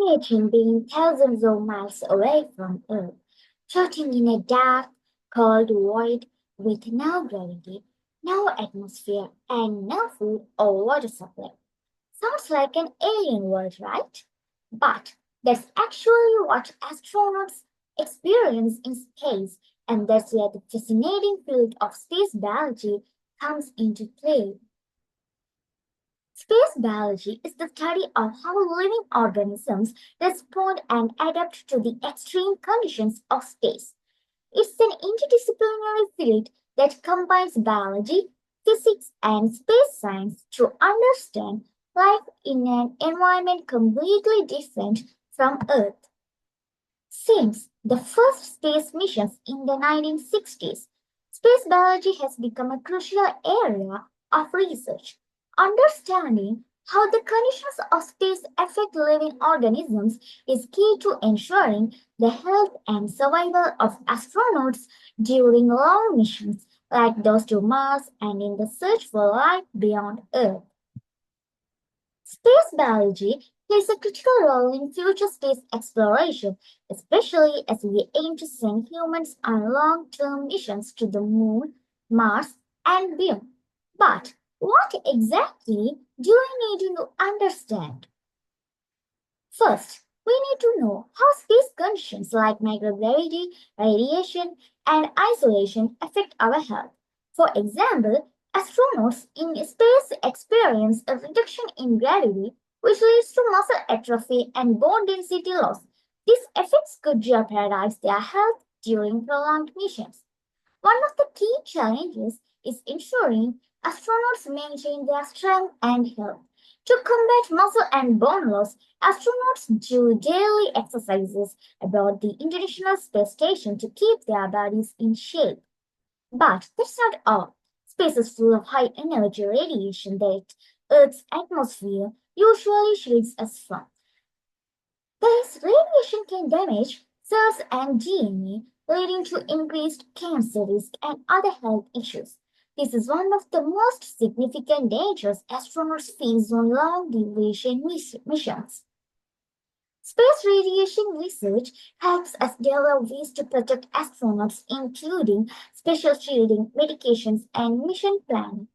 Imagine being thousands of miles away from Earth, floating in a dark, cold void with no gravity, no atmosphere, and no food or water supply. Sounds like an alien world, right? But that's actually what astronauts experience in space, and that's where the fascinating field of space biology comes into play. Space biology is the study of how living organisms respond and adapt to the extreme conditions of space. It's an interdisciplinary field that combines biology, physics, and space science to understand life in an environment completely different from Earth. Since the first space missions in the 1960s, space biology has become a crucial area of research. Understanding how the conditions of space affect living organisms is key to ensuring the health and survival of astronauts during long missions like those to Mars and in the search for life beyond Earth. Space biology plays a critical role in future space exploration, especially as we aim to send humans on long term missions to the Moon, Mars, and beyond. But what exactly do we need to understand? First, we need to know how space conditions like microgravity, radiation, and isolation affect our health. For example, astronauts in space experience a reduction in gravity, which leads to muscle atrophy and bone density loss. These effects could jeopardize their health during prolonged missions. One of the key challenges is ensuring astronauts maintain their strength and health. To combat muscle and bone loss, astronauts do daily exercises about the International Space Station to keep their bodies in shape. But that's not all. Space is full of high energy radiation that Earth's atmosphere usually shields us from. This radiation can damage cells and DNA, leading to increased cancer risk and other health issues. This is one of the most significant dangers astronauts face on long duration missions. Space radiation research helps us develop ways to protect astronauts, including special shielding, medications, and mission planning.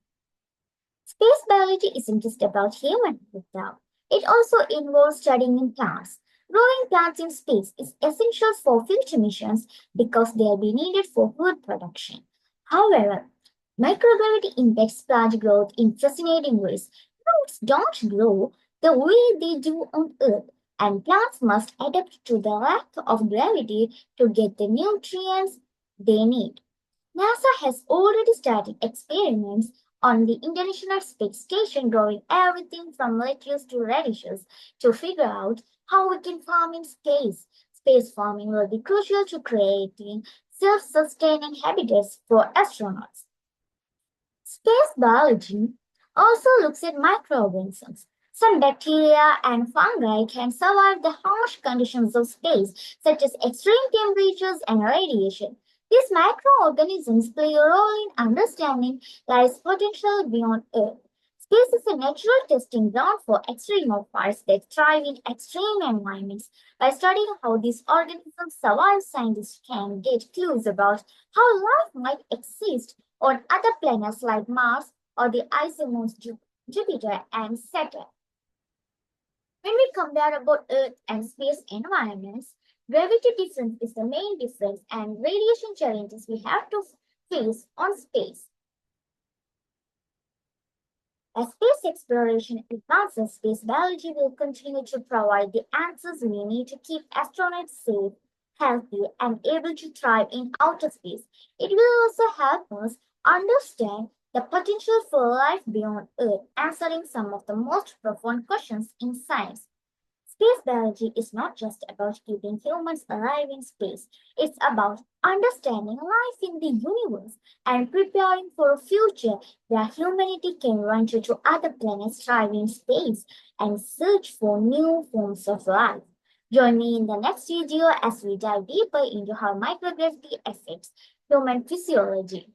Space biology isn't just about human health, though. It also involves studying plants. Growing plants in space is essential for future missions because they'll be needed for food production. However, microgravity impacts plant growth in fascinating ways. Roots don't grow the way they do on Earth, and plants must adapt to the lack of gravity to get the nutrients they need. NASA has already started experiments on the International Space Station growing everything from lettuce to radishes to figure out how we can farm in space. Space farming will be crucial to creating self-sustaining habitats for astronauts. Space biology also looks at microorganisms. Some bacteria and fungi can survive the harsh conditions of space, such as extreme temperatures and radiation. These microorganisms play a role in understanding life's potential beyond Earth. Space is a natural testing ground for extremophiles that thrive in extreme environments. By studying how these organisms survive, scientists can get clues about how life might exist on other planets like Mars or the icy moons Jupiter and Saturn. When we compare about Earth and space environments, gravity difference is the main difference and radiation challenges we have to face on space. As space exploration advances, space biology will continue to provide the answers we need to keep astronauts safe, healthy, and able to thrive in outer space. It will also help us understand the potential for life beyond Earth, answering some of the most profound questions in science. Space biology is not just about keeping humans alive in space, it's about understanding life in the universe and preparing for a future where humanity can venture to other planets, thrive in space, and search for new forms of life. Join me in the next video as we dive deeper into how microgravity affects human physiology.